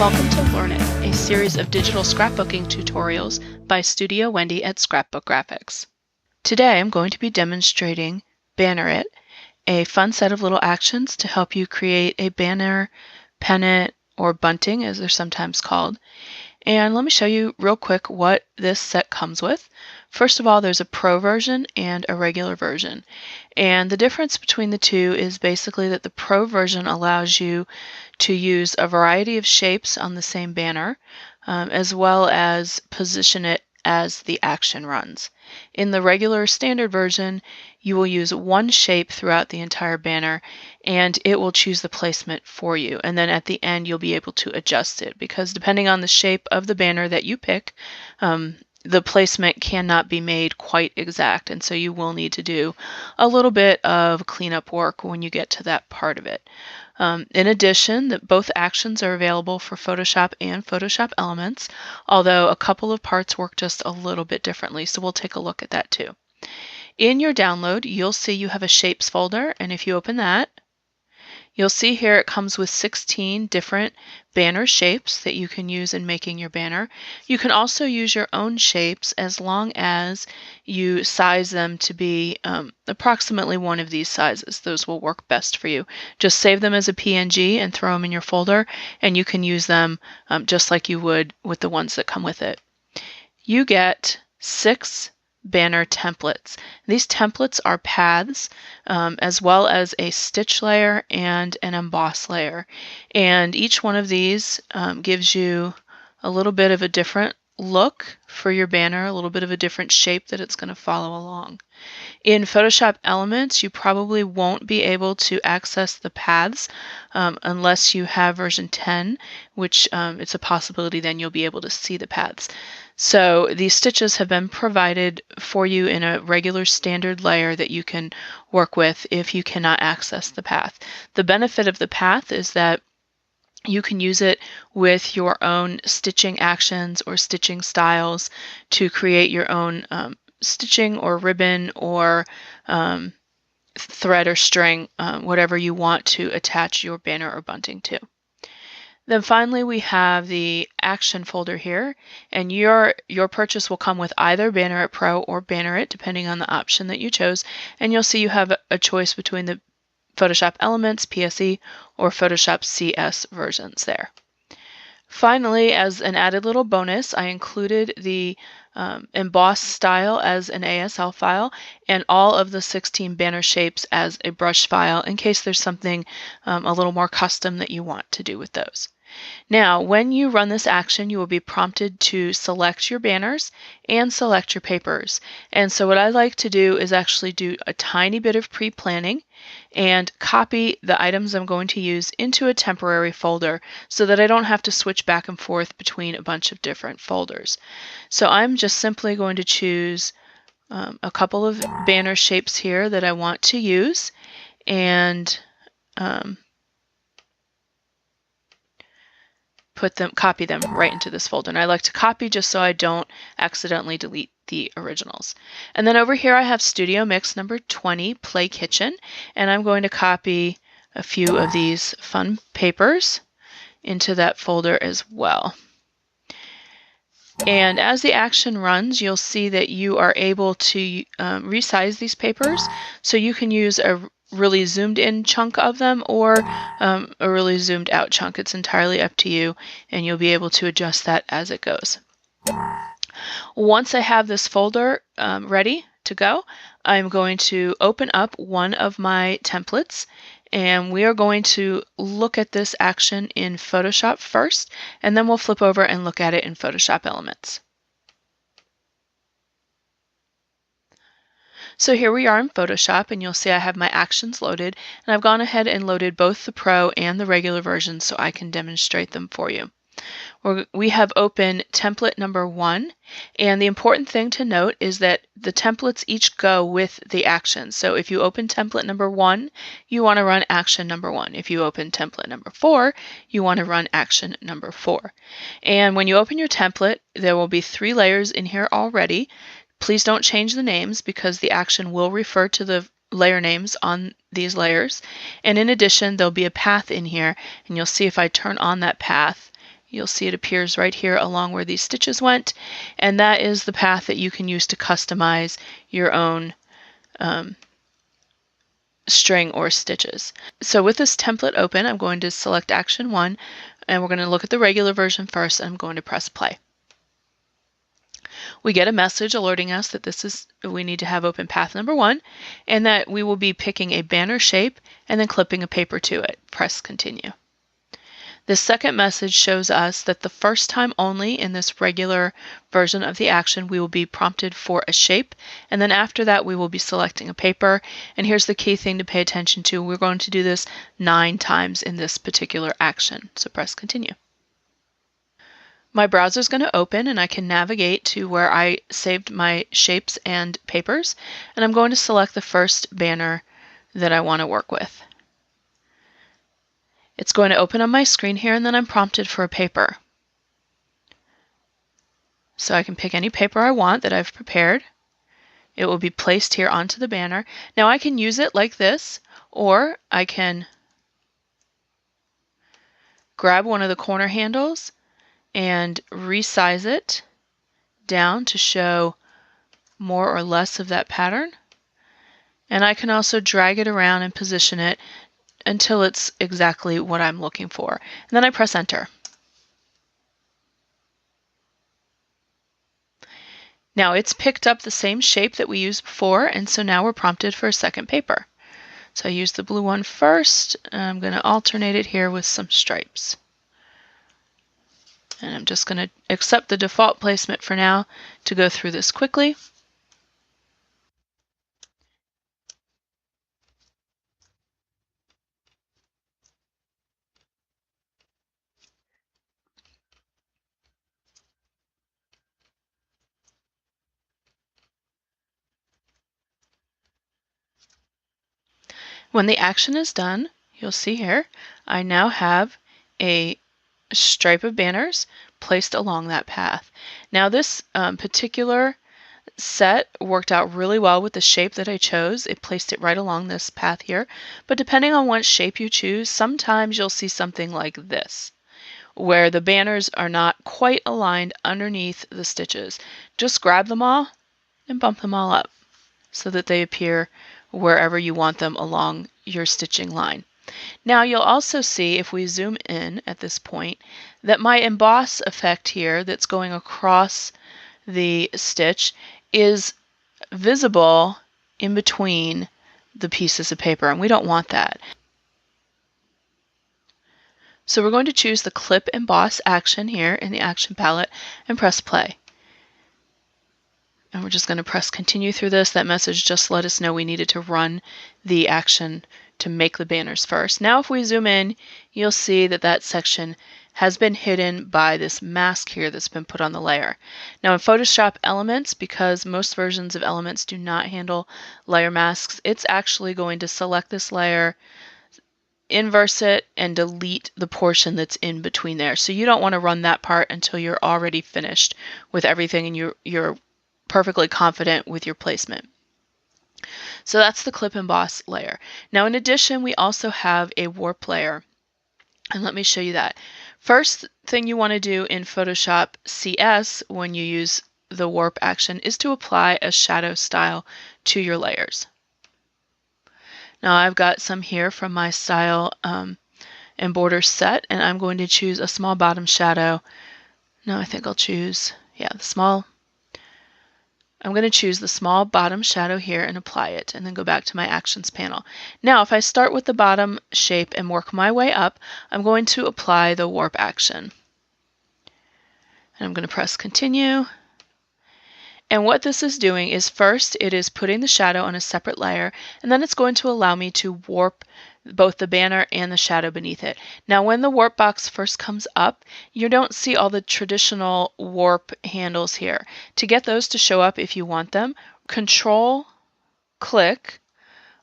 Welcome to Learn It, a series of digital scrapbooking tutorials by Studio Wendy at Scrapbook Graphics. Today I'm going to be demonstrating Banner It, a fun set of little actions to help you create a banner, pennant, or bunting as they're sometimes called. And let me show you real quick what this set comes with. First of all, there's a Pro version and a regular version. And the difference between the two is basically that the Pro version allows you to use a variety of shapes on the same banner, as well as position it as the action runs. In the regular standard version, you will use one shape throughout the entire banner, and it will choose the placement for you. And then at the end, you'll be able to adjust it, because depending on the shape of the banner that you pick, the placement cannot be made quite exact, and so you will need to do a little bit of cleanup work when you get to that part of it. In addition, both actions are available for Photoshop and Photoshop Elements, although a couple of parts work just a little bit differently, so we'll take a look at that too. In your download, you'll see you have a Shapes folder, and if you open that, you'll see here it comes with 16 different banner shapes that you can use in making your banner. You can also use your own shapes as long as you size them to be approximately one of these sizes. Those will work best for you. Just save them as a PNG and throw them in your folder, and you can use them just like you would with the ones that come with it. You get 6 banner templates. These templates are paths as well as a stitch layer and an emboss layer. And each one of these gives you a little bit of a different look for your banner, a little bit of a different shape that it's going to follow along. In Photoshop Elements, you probably won't be able to access the paths unless you have version 10, which it's a possibility then you'll be able to see the paths. So these stitches have been provided for you in a regular standard layer that you can work with if you cannot access the path. The benefit of the path is that you can use it with your own stitching actions or stitching styles to create your own stitching or ribbon or thread or string, whatever you want to attach your banner or bunting to. Then finally we have the action folder here, and your purchase will come with either Banner It Pro or Banner It, depending on the option that you chose, and you'll see you have a choice between the Photoshop Elements, PSE, or Photoshop CS versions there. Finally, as an added little bonus, I included the emboss style as an ASL file and all of the 16 banner shapes as a brush file in case there's something a little more custom that you want to do with those. Now, when you run this action, you will be prompted to select your banners and select your papers. And so what I like to do is actually do a tiny bit of pre-planning and copy the items I'm going to use into a temporary folder so that I don't have to switch back and forth between a bunch of different folders. So I'm just simply going to choose a couple of banner shapes here that I want to use, and copy them right into this folder. And I like to copy just so I don't accidentally delete the originals. And then over here I have Studio Mix number 20, Play Kitchen, and I'm going to copy a few of these fun papers into that folder as well. And as the action runs, you'll see that you are able to resize these papers, so you can use a really zoomed in chunk of them or a really zoomed out chunk. It's entirely up to you, and you'll be able to adjust that as it goes. Once I have this folder ready to go, I'm going to open up one of my templates, and we are going to look at this action in Photoshop first, and then we'll flip over and look at it in Photoshop Elements. So here we are in Photoshop, and you'll see I have my actions loaded, and I've gone ahead and loaded both the Pro and the regular version so I can demonstrate them for you. We have open template number 1, and the important thing to note is that the templates each go with the action. So if you open template number 1, you want to run action number 1. If you open template number 4, you want to run action number 4. And when you open your template, there will be 3 layers in here already. Please don't change the names because the action will refer to the layer names on these layers. And in addition, there'll be a path in here, and you'll see if I turn on that path, You'll see it appears right here along where these stitches went, and that is the path that you can use to customize your own string or stitches. So with this template open, I'm going to select Action 1, and we're going to look at the regular version first, and I'm going to press play. We get a message alerting us that we need to have open path number 1, and that we will be picking a banner shape and then clipping a paper to it. Press continue. The second message shows us that the first time only in this regular version of the action we will be prompted for a shape, and then after that we will be selecting a paper. And here's the key thing to pay attention to. We're going to do this 9 times in this particular action. So press continue. My browser is going to open and I can navigate to where I saved my shapes and papers, and I'm going to select the first banner that I want to work with. It's going to open on my screen here, and then I'm prompted for a paper. So I can pick any paper I want that I've prepared. It will be placed here onto the banner. Now I can use it like this, or I can grab one of the corner handles and resize it down to show more or less of that pattern. And I can also drag it around and position it until it's exactly what I'm looking for. And then I press enter. Now it's picked up the same shape that we used before, and so now we're prompted for a second paper. So I use the blue one first, and I'm going to alternate it here with some stripes. And I'm just going to accept the default placement for now to go through this quickly. When the action is done, you'll see here, I now have a stripe of banners placed along that path. Now this particular set worked out really well with the shape that I chose. It placed it right along this path here. But depending on what shape you choose, sometimes you'll see something like this, where the banners are not quite aligned underneath the stitches. Just grab them all and bump them all up so that they appear wherever you want them along your stitching line. Now you'll also see, if we zoom in at this point, that my emboss effect here that's going across the stitch is visible in between the pieces of paper, and we don't want that. So we're going to choose the Clip Emboss action here in the action palette and press play. And we're just going to press continue through this. That message just let us know we needed to run the action to make the banners first. Now if we zoom in, you'll see that that section has been hidden by this mask here that's been put on the layer. Now in Photoshop Elements, because most versions of Elements do not handle layer masks, it's actually going to select this layer, inverse it, and delete the portion that's in between there. So you don't want to run that part until you're already finished with everything and you're perfectly confident with your placement. So that's the Clip Emboss layer. Now in addition, we also have a warp layer, and let me show you that. First thing you want to do in Photoshop CS when you use the warp action is to apply a shadow style to your layers. Now I've got some here from my style and border set, and I'm going to choose a small bottom shadow. No, I think I'll choose, I'm going to choose the small bottom shadow here and apply it, and then go back to my actions panel. Now if I start with the bottom shape and work my way up, I'm going to apply the warp action. And I'm going to press continue. And what this is doing is, first it is putting the shadow on a separate layer, and then it's going to allow me to warp both the banner and the shadow beneath it. Now when the warp box first comes up, you don't see all the traditional warp handles here. To get those to show up if you want them, Control-click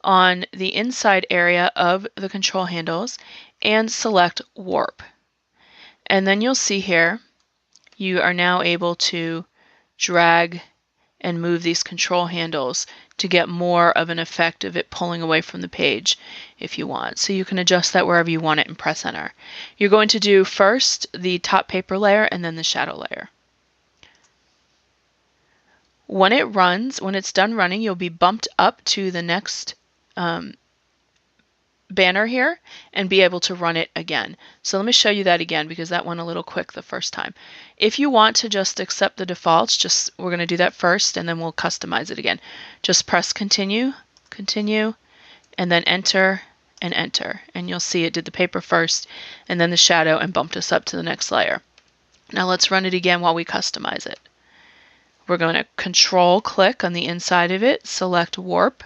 on the inside area of the control handles and select warp. And then you'll see here, you are now able to drag and move these control handles to get more of an effect of it pulling away from the page if you want. So you can adjust that wherever you want it and press enter. You're going to do first the top paper layer and then the shadow layer. When it's done running, you'll be bumped up to the next banner here and be able to run it again. So let me show you that again because that went a little quick the first time. If you want to just accept the defaults, we're going to do that first and then we'll customize it again. Just press continue, continue, and then enter and enter. And you'll see it did the paper first and then the shadow and bumped us up to the next layer. Now let's run it again while we customize it. We're going to control click on the inside of it, select warp,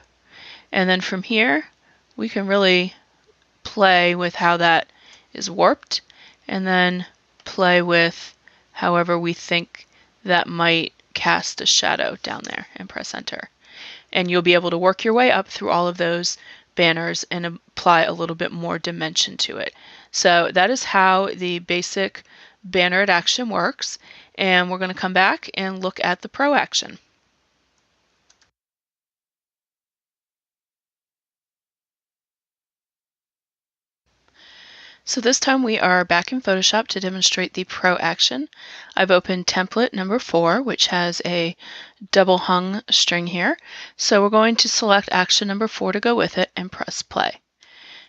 and then from here we can really play with how that is warped and then play with however we think that might cast a shadow down there and press enter. And you'll be able to work your way up through all of those banners and apply a little bit more dimension to it. So that is how the basic banner at action works, and we're going to come back and look at the pro action. So this time we are back in Photoshop to demonstrate the pro action. I've opened template number 4, which has a double hung string here. So we're going to select action number 4 to go with it and press play.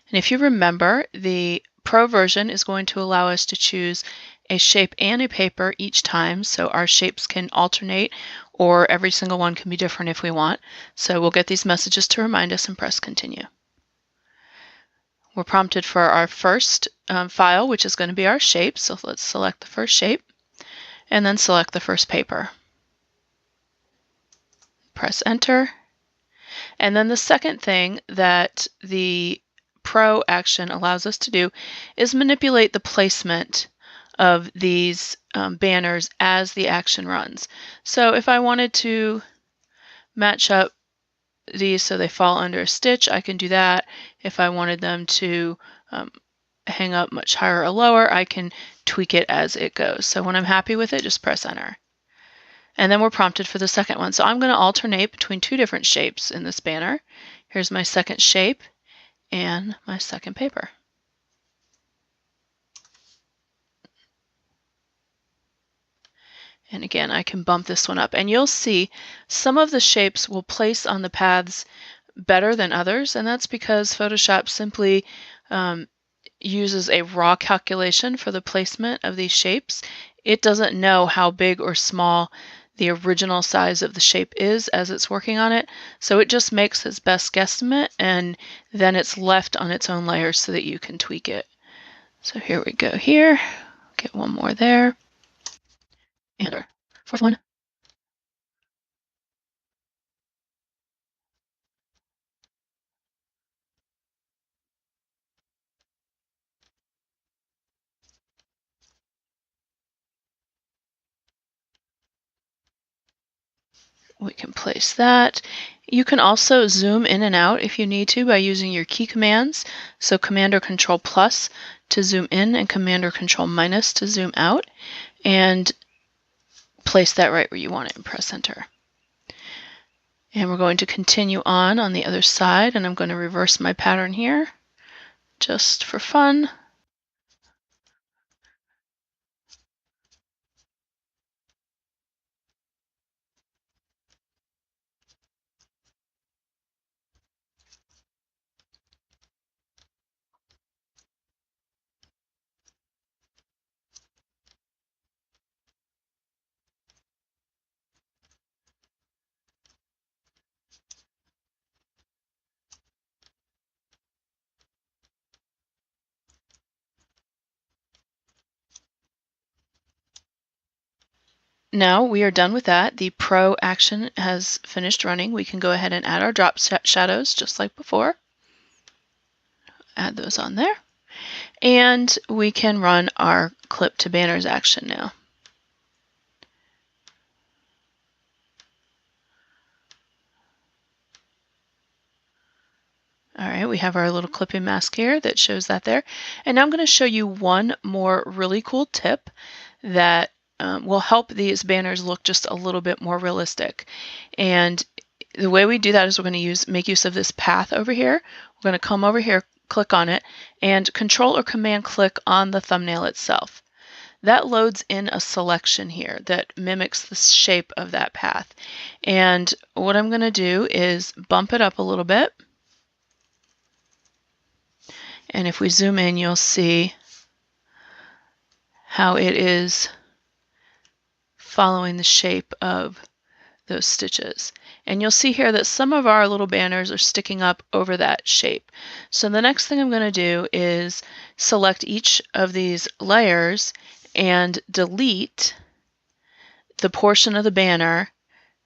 And if you remember, the pro version is going to allow us to choose a shape and a paper each time, so our shapes can alternate or every single one can be different if we want. So we'll get these messages to remind us and press continue. We're prompted for our first file, which is going to be our shape. So let's select the first shape and then select the first paper. Press enter. And then the second thing that the pro action allows us to do is manipulate the placement of these banners as the action runs. So if I wanted to match up these so they fall under a stitch, I can do that. If I wanted them to hang up much higher or lower, I can tweak it as it goes. So when I'm happy with it, just press enter. And then we're prompted for the second one. So I'm going to alternate between 2 different shapes in this banner. Here's my second shape and my second paper. And again, I can bump this one up. And you'll see some of the shapes will place on the paths better than others, and that's because Photoshop simply uses a raw calculation for the placement of these shapes. It doesn't know how big or small the original size of the shape is as it's working on it, so it just makes its best guesstimate, and then it's left on its own layer so that you can tweak it. So here we go here. Get one more there. And our fourth one. We can place that. You can also zoom in and out if you need to by using your key commands. So Command or Control plus to zoom in and Command or Control minus to zoom out. And place that right where you want it and press enter. And we're going to continue on the other side, and I'm going to reverse my pattern here just for fun. Now we are done with that. The Pro action has finished running. We can go ahead and add our drop shadows just like before. Add those on there. And we can run our Clip to Banners action now. All right, we have our little clipping mask here that shows that there. And now I'm going to show you one more really cool tip that will help these banners look just a little bit more realistic. And the way we do that is we're going to make use of this path over here. We're going to come over here, click on it, and Control or Command click on the thumbnail itself. That loads in a selection here that mimics the shape of that path. And what I'm going to do is bump it up a little bit. And if we zoom in, you'll see how it is following the shape of those stitches. And you'll see here that some of our little banners are sticking up over that shape. So the next thing I'm going to do is select each of these layers and delete the portion of the banner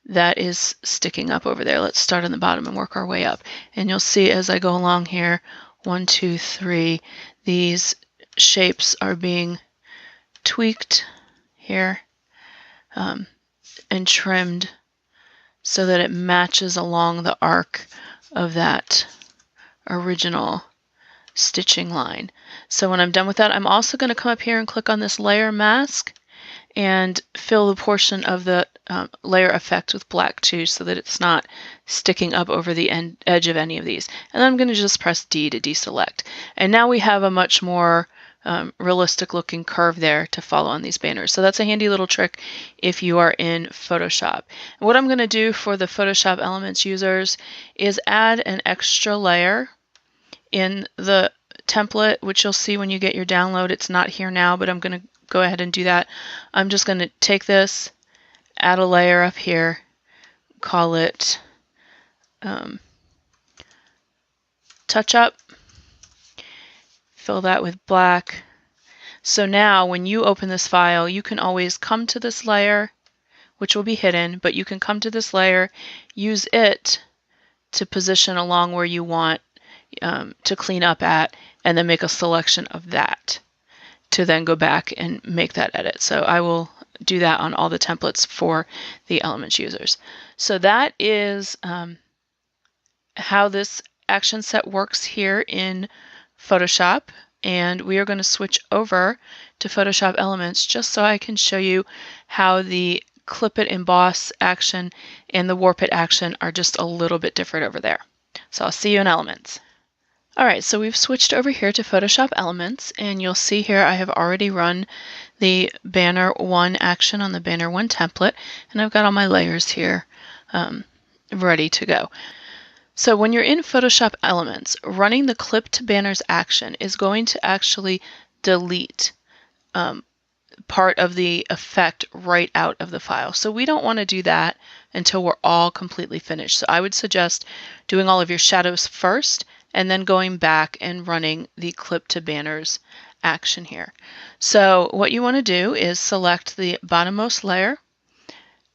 that is sticking up over there. Let's start on the bottom and work our way up. And you'll see as I go along here, 1, 2, 3, these shapes are being tweaked here and trimmed so that it matches along the arc of that original stitching line. So when I'm done with that, I'm also going to come up here and click on this layer mask and fill the portion of the layer effect with black too, so that it's not sticking up over the edge of any of these. And then I'm going to just press D to deselect. And now we have a much more realistic looking curve there to follow on these banners. So that's a handy little trick if you are in Photoshop. And what I'm going to do for the Photoshop Elements users is add an extra layer in the template, which you'll see when you get your download. It's not here now, but I'm going to go ahead and do that. I'm just going to take this, add a layer up here, call it Touch Up, fill that with black. So now when you open this file, you can always come to this layer, which will be hidden, but you can come to this layer, use it to position along where you want to clean up at, and then make a selection of that to then go back and make that edit. So I will do that on all the templates for the Elements users. So that is how this action set works here in Photoshop. And we are going to switch over to Photoshop Elements just so I can show you how the Clip It Emboss action and the Warp It action are just a little bit different over there. So I'll see you in Elements. Alright, so we've switched over here to Photoshop Elements, and you'll see here I have already run the Banner 1 action on the Banner 1 template, and I've got all my layers here ready to go. So when you're in Photoshop Elements, running the Clip to Banners action is going to actually delete part of the effect right out of the file. So we don't want to do that until we're all completely finished. So I would suggest doing all of your shadows first and then going back and running the Clip to Banners action here. So what you want to do is select the bottommost layer,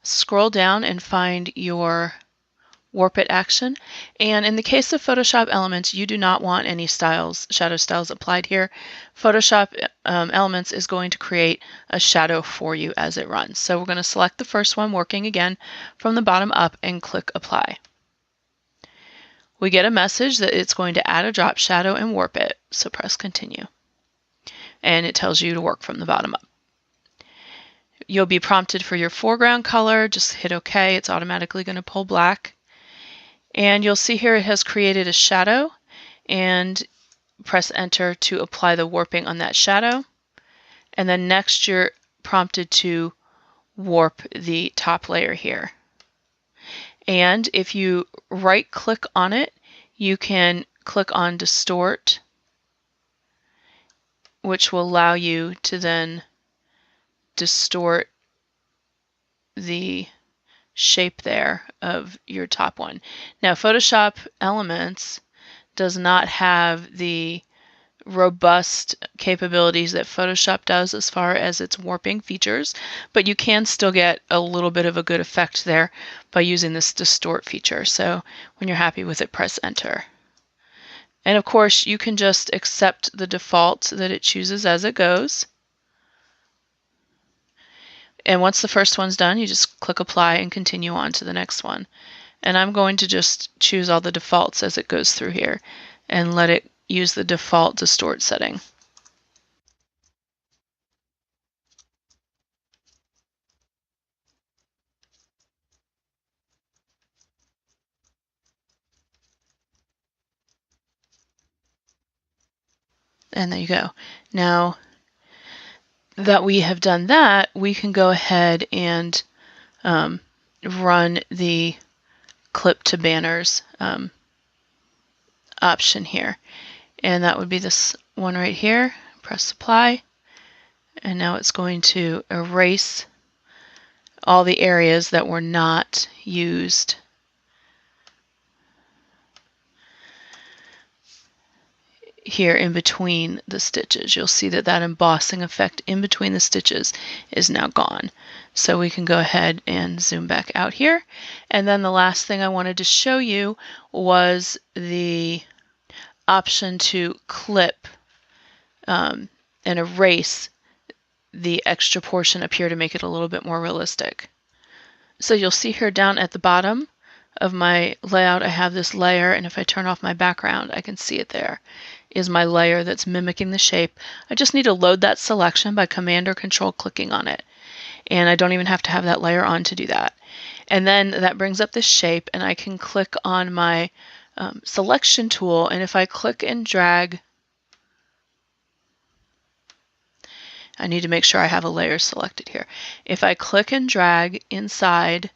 scroll down and find your Warp It action. And in the case of Photoshop Elements, you do not want any styles, shadow styles applied here. Photoshop Elements is going to create a shadow for you as it runs. So we're going to select the first one, working again from the bottom up, and click Apply. We get a message that it's going to add a drop shadow and warp it. So press Continue. And it tells you to work from the bottom up. You'll be prompted for your foreground color. Just hit OK. It's automatically going to pull black. And you'll see here it has created a shadow, and press Enter to apply the warping on that shadow. And then next you're prompted to warp the top layer here. And if you right click on it, you can click on Distort, which will allow you to then distort the shape there of your top one. Now Photoshop Elements does not have the robust capabilities that Photoshop does as far as its warping features, but you can still get a little bit of a good effect there by using this distort feature. So when you're happy with it, press Enter. And of course you can just accept the default that it chooses as it goes. And once the first one's done, you just click Apply and continue on to the next one. And I'm going to just choose all the defaults as it goes through here and let it use the default distort setting. And there you go. Now that we have done that, we can go ahead and run the clip to banners option here. And that would be this one right here. Press apply. And now it's going to erase all the areas that were not used here in between the stitches. You'll see that that embossing effect in between the stitches is now gone. So we can go ahead and zoom back out here. And then the last thing I wanted to show you was the option to clip and erase the extra portion up here to make it a little bit more realistic. So you'll see here down at the bottom of my layout, I have this layer, and if I turn off my background, I can see it there is my layer that's mimicking the shape. I just need to load that selection by Command or Control clicking on it. And I don't even have to have that layer on to do that. And then that brings up this shape, and I can click on my selection tool, and if I click and drag, I need to make sure I have a layer selected here. If I click and drag inside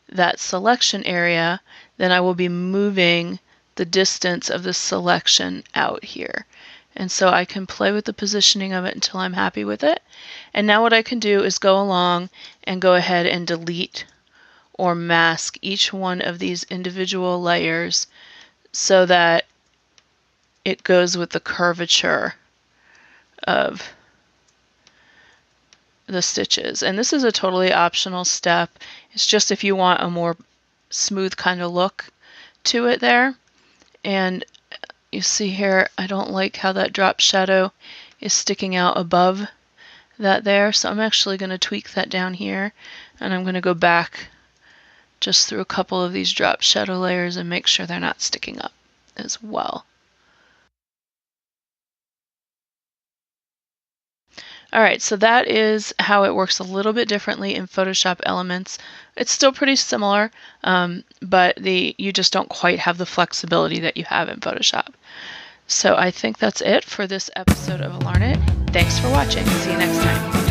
that selection area, then I will be moving the distance of the selection out here. And so I can play with the positioning of it until I'm happy with it. And now what I can do is go along and go ahead and delete or mask each one of these individual layers so that it goes with the curvature of the stitches. And this is a totally optional step. It's just if you want a more smooth kind of look to it there. And you see here, I don't like how that drop shadow is sticking out above that there. So I'm actually going to tweak that down here, and I'm going to go back just through a couple of these drop shadow layers and make sure they're not sticking up as well. Alright, so that is how it works a little bit differently in Photoshop Elements. It's still pretty similar, but you just don't quite have the flexibility that you have in Photoshop. So I think that's it for this episode of Learn It. Thanks for watching. See you next time.